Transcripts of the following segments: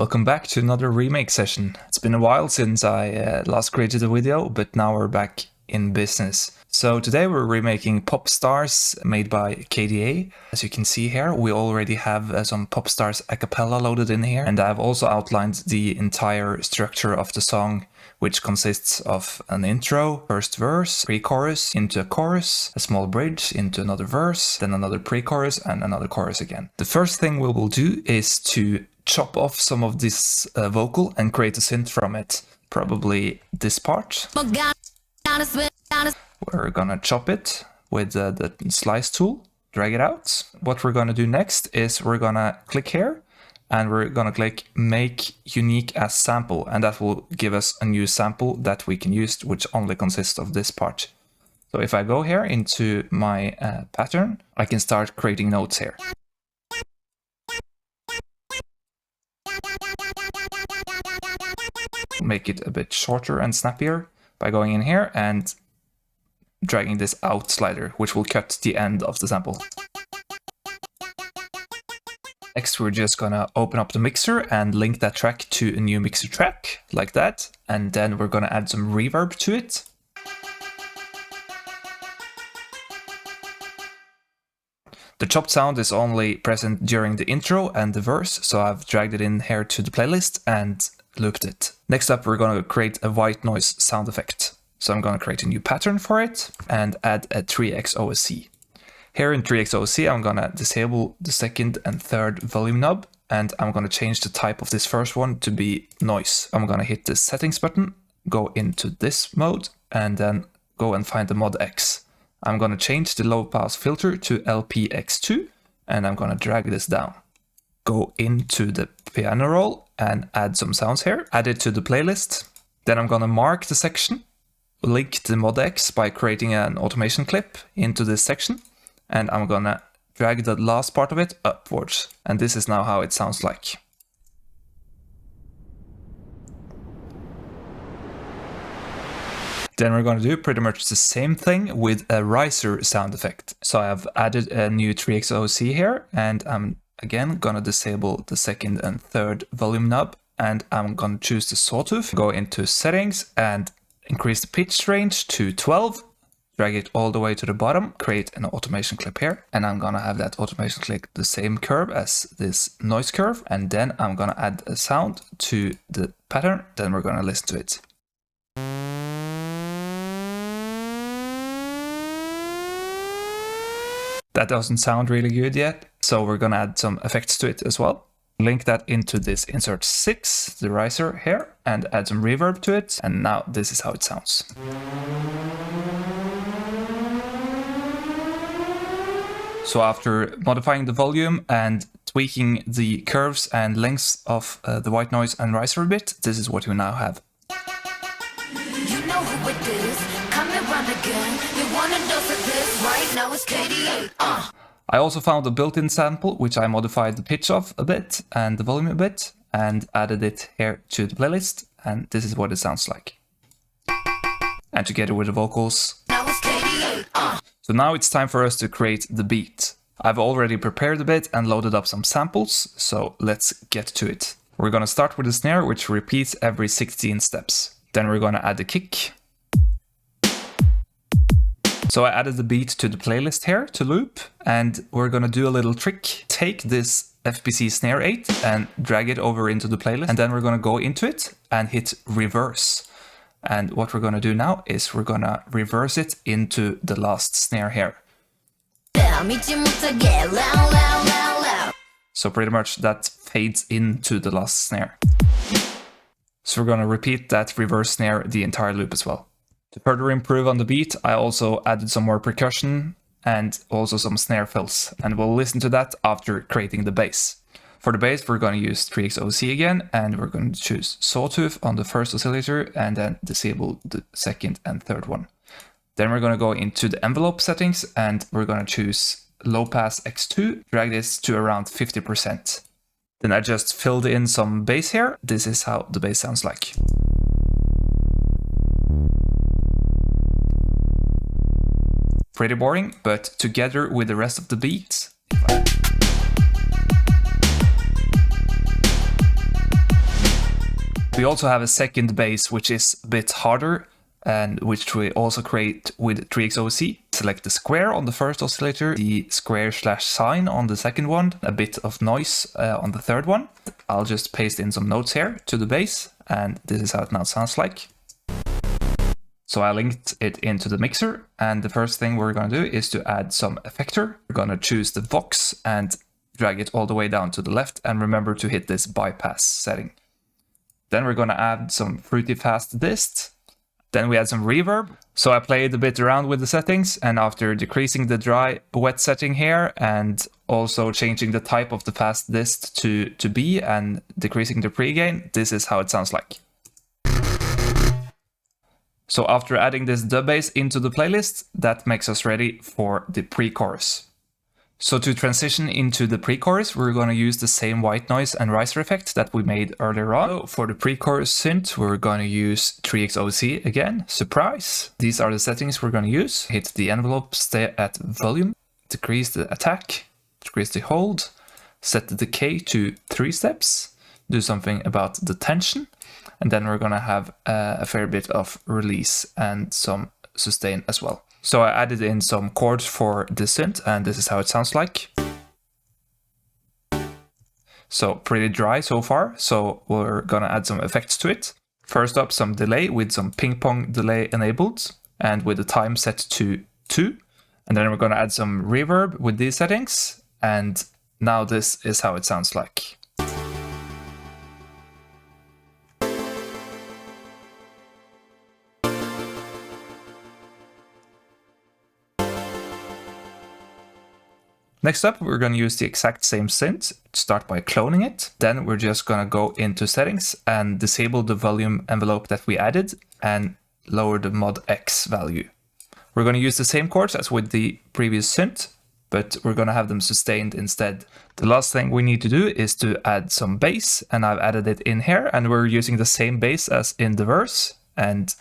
welcome back to another remake session. It's been a while since I last created a video, but now we're back in business. So today we're remaking Pop Stars made by KDA. As you can see here, we already have some Pop Stars a cappella loaded in here, and I've also outlined the entire structure of the song, which consists of an intro, first verse, pre-chorus, into a chorus, a small bridge, into another verse, then another pre-chorus and another chorus again. The first thing we will do is to chop off some of this vocal and create a synth from it. Probably this part. We're gonna chop it with the slice tool, drag it out. What we're gonna do next is we're gonna click here and we're gonna click make unique as sample, and that will give us a new sample that we can use, which only consists of this part. So if I go here into my pattern, I can start creating notes here. Make it a bit shorter and snappier by going in here and dragging this out slider, which will cut the end of the sample. Next, we're just gonna open up the mixer and link that track to a new mixer track, like that. And then we're gonna add some reverb to it. The chopped sound is only present during the intro and the verse, so I've dragged it in here to the playlist and looped it. Next up, we're gonna create a white noise sound effect. So I'm gonna create a new pattern for it and add a 3x OSC. Here in 3x OSC, I'm gonna disable the second and third volume knob, and I'm gonna change the type of this first one to be noise. I'm gonna hit the settings button, go into this mode, and then go and find the mod X. I'm gonna change the low pass filter to LPX2, and I'm gonna drag this down. Go into the piano roll and add some sounds here, add it to the playlist. Then I'm gonna mark the section, link the mod X by creating an automation clip into this section, and I'm gonna drag the last part of it upwards. And this is now how it sounds like. Then we're gonna do pretty much the same thing with a riser sound effect. So I've added a new 3x OSC here, and I'm again gonna disable the second and third volume knob, and I'm gonna choose the sawtooth, go into settings and increase the pitch range to 12, drag it all the way to the bottom, create an automation clip here, and I'm gonna have that automation clip the same curve as this noise curve, and then I'm gonna add a sound to the pattern, then we're gonna listen to it. That doesn't sound really good yet, so we're gonna add some effects to it as well. Link that into this insert 6, the riser here, and add some reverb to it, and now this is how it sounds. So after modifying the volume and tweaking the curves and lengths of the white noise and riser a bit, this is what we now have. You know who it is. Come and run again. You wanna know for this right now it's KDA. I also found a built-in sample, which I modified the pitch of a bit and the volume a bit, and added it here to the playlist, and this is what it sounds like. And together with the vocals. Now it's KDA. So now it's time for us to create the beat. I've already prepared a bit and loaded up some samples, so let's get to it. We're gonna start with a snare, which repeats every 16 steps. Then we're gonna add the kick. So I added the beat to the playlist here to loop, and we're gonna do a little trick. Take this FPC snare 8 and drag it over into the playlist, and then we're gonna go into it and hit reverse. And what we're gonna do now is we're gonna reverse it into the last snare here. So pretty much that fades into the last snare. So we're gonna repeat that reverse snare the entire loop as well. To further improve on the beat, I also added some more percussion and also some snare fills, and we'll listen to that after creating the bass. For the bass, we're going to use 3x OSC again, and we're going to choose sawtooth on the first oscillator and then disable the second and third one. Then we're going to go into the envelope settings and we're going to choose low pass X2, drag this to around 50%. Then I just filled in some bass here. This is how the bass sounds like. Pretty boring, but together with the rest of the beat, We also have a second bass, which is a bit harder, and which we also create with 3XOC. Select the square on the first oscillator, the square / sign on the second one, a bit of noise on the third one. I'll just paste in some notes here to the bass, and this is how it now sounds like. So I linked it into the mixer, and the first thing we're going to do is to add some effector. We're going to choose the Vox and drag it all the way down to the left, and remember to hit this bypass setting. Then we're going to add some fruity fast dist. Then we add some reverb. So I played a bit around with the settings, and after decreasing the dry wet setting here and also changing the type of the fast dist to B and decreasing the pre-gain, this is how it sounds like. So after adding this dub bass into the playlist, that makes us ready for the pre-chorus. So to transition into the pre-chorus, we're going to use the same white noise and riser effect that we made earlier on. So for the pre-chorus synth, we're going to use 3XOC again. Surprise! These are the settings we're going to use. Hit the envelope, stay at volume, decrease the attack, decrease the hold, set the decay to 3 steps, do something about the tension, and then we're going to have a fair bit of release and some sustain as well. So I added in some chords for the synth, and this is how it sounds like. So pretty dry so far, so we're gonna add some effects to it. First up, some delay with some ping pong delay enabled, and with the time set to 2. And then we're gonna add some reverb with these settings, and now this is how it sounds like. Next up, we're going to use the exact same synth. Start by cloning it. Then we're just going to go into settings and disable the volume envelope that we added and lower the mod X value. We're going to use the same chords as with the previous synth, but we're going to have them sustained instead. The last thing we need to do is to add some bass, and I've added it in here, and we're using the same bass as in the verse. And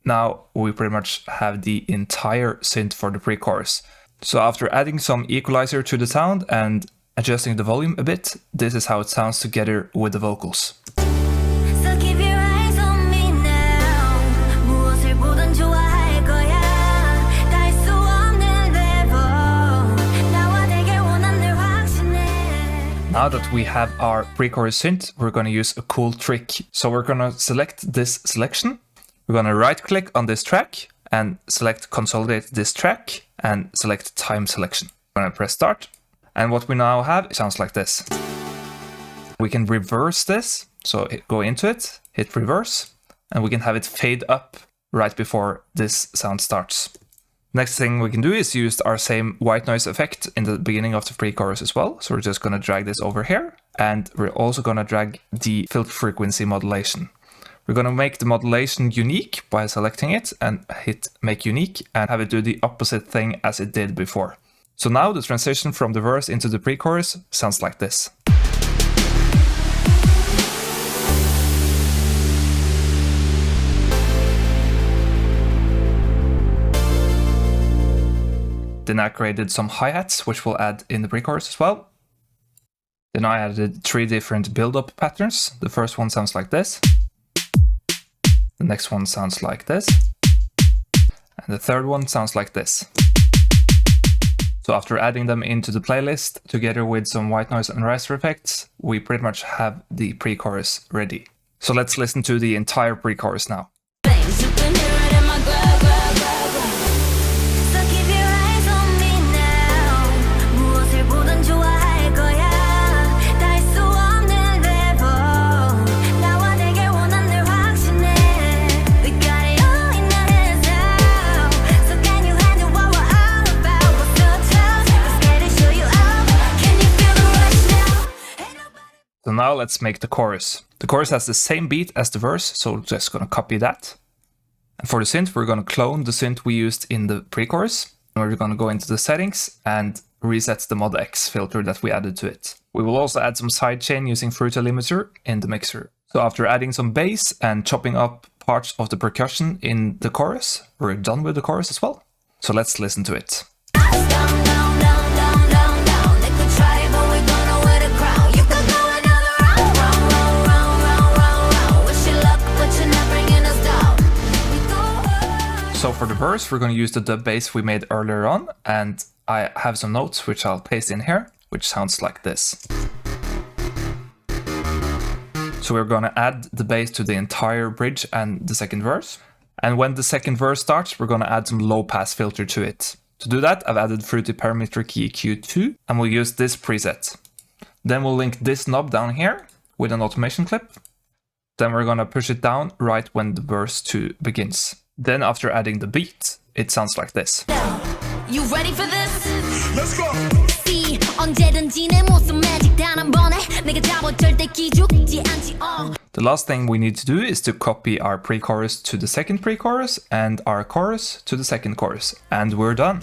now we pretty much have the entire synth for the pre-chorus. So after adding some equalizer to the sound and adjusting the volume a bit, this is how it sounds together with the vocals. So keep your eyes on me now. 무엇을 보든 좋아할 거야. 닿을 수 없는 level. 나와 되길 원하는 확신해. Now that we have our pre-chorus synth, we're going to use a cool trick. So we're going to select this selection. We're going to right click on this track and select consolidate this track and select time selection. I'm going to press start. And what we now have sounds like this. We can reverse this. So go into it, hit reverse, and we can have it fade up right before this sound starts. Next thing we can do is use our same white noise effect in the beginning of the pre-chorus as well. So we're just going to drag this over here. And we're also going to drag the filter frequency modulation. We're going to make the modulation unique by selecting it and hit make unique and have it do the opposite thing as it did before. So now the transition from the verse into the pre-chorus sounds like this. Then I created some hi-hats, which we'll add in the pre-chorus as well. Then I added 3 different build-up patterns. The first one sounds like this. The next one sounds like this. And the third one sounds like this. So after adding them into the playlist, together with some white noise and riser effects, we pretty much have the pre-chorus ready. So let's listen to the entire pre-chorus now. So now let's make the chorus. The chorus has the same beat as the verse, so we're just gonna copy that. And for the synth, we're gonna clone the synth we used in the pre-chorus. And we're gonna go into the settings and reset the mod X filter that we added to it. We will also add some sidechain using Fruity Limiter in the mixer. So after adding some bass and chopping up parts of the percussion in the chorus, we're done with the chorus as well. So let's listen to it. So for the verse, we're going to use the dub bass we made earlier on, and I have some notes which I'll paste in here, which sounds like this. So we're going to add the bass to the entire bridge and the second verse. And when the second verse starts, we're going to add some low pass filter to it. To do that, I've added Fruity Parameter Key Q2, and we'll use this preset. Then we'll link this knob down here with an automation clip. Then we're going to push it down right when the verse 2 begins. Then after adding the beat, it sounds like this. You ready for this? Let's go. See, 언제든지 내 모습 magic 단 한 번에 내가 잡아 절대 기죽지 않지. The last thing we need to do is to copy our pre-chorus to the second pre-chorus and our chorus to the second chorus. And we're done.